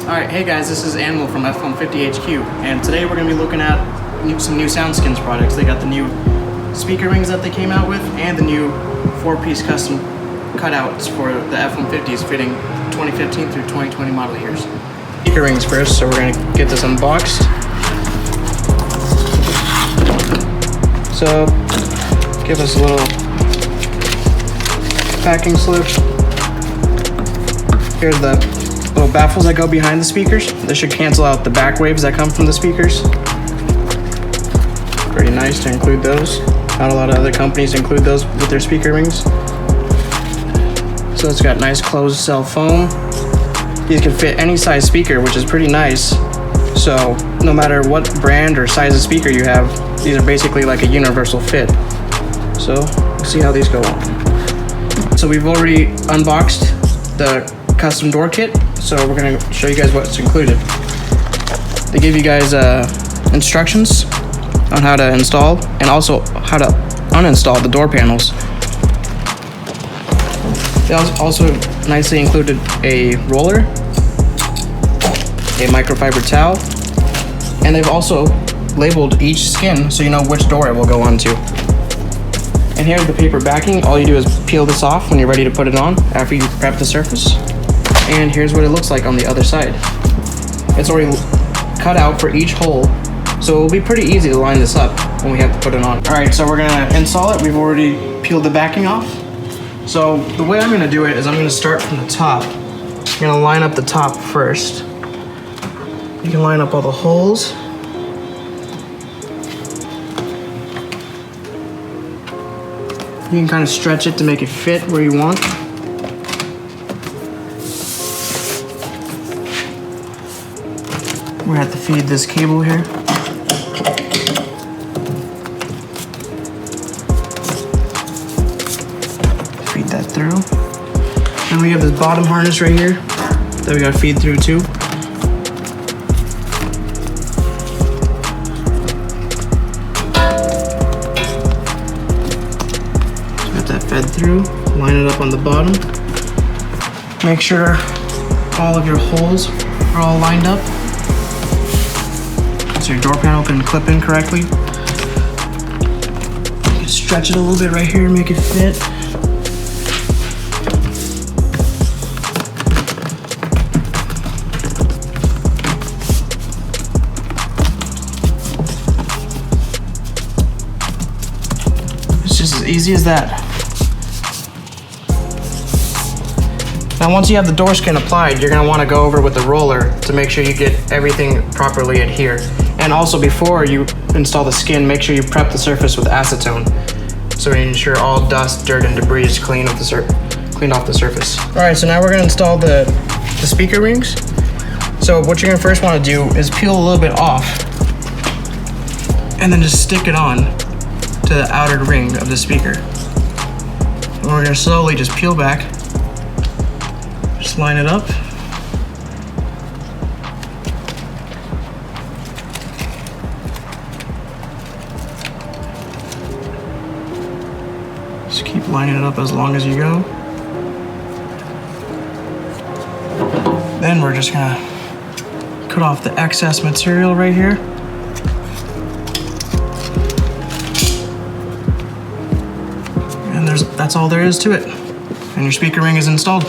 Alright, hey guys, this is Animal from F-150 HQ, and today we're going to be looking at some new SoundSkins products. They got the new speaker rings that they came out with, and the new 4-piece custom cutouts for the F-150s fitting 2015 through 2020 model years. Speaker rings first, so we're going to get this unboxed. So, give us a little packing slip. Here's the little baffles that go behind the speakers. This should cancel out the back waves that come from the speakers. Pretty nice to include those. Not a lot of other companies include those with their speaker rings. So it's got nice closed cell foam. These can fit any size speaker, which is pretty nice. So no matter what brand or size of speaker you have, these are basically like a universal fit. So let's see how these go on. So we've already unboxed the custom door kit, so we're going to show you guys what's included. They give you guys instructions on how to install and also how to uninstall the door panels. They also nicely included a roller, a microfiber towel, and they've also labeled each skin so you know which door it will go onto. And here's the paper backing. All you do is peel this off when you're ready to put it on after you prep the surface. And here's what it looks like on the other side. It's already cut out for each hole, so it will be pretty easy to line this up when we have to put it on. Alright, so we're gonna install it. We've already peeled the backing off. So the way I'm gonna do it is I'm gonna start from the top. I'm gonna line up the top first. You can line up all the holes. You can kind of stretch it to make it fit where you want. We're gonna have to feed this cable here. Feed that through. Then we have this bottom harness right here that we gotta feed through too. So got that fed through. Line it up on the bottom. Make sure all of your holes are all lined up, so your door panel can clip in correctly. You can stretch it a little bit right here, make it fit. It's just as easy as that. Now once you have the door skin applied, you're gonna wanna go over with the roller to make sure you get everything properly adhered. And also before you install the skin, make sure you prep the surface with acetone, so you ensure all dust, dirt, and debris is cleaned off the surface. All right, so now we're gonna install the speaker rings. So what you're gonna first wanna do is peel a little bit off, and then just stick it on to the outer ring of the speaker. And we're gonna slowly just peel back. Just line it up. Just keep lining it up as long as you go. Then we're just gonna cut off the excess material right here. And that's all there is to it. And your speaker ring is installed.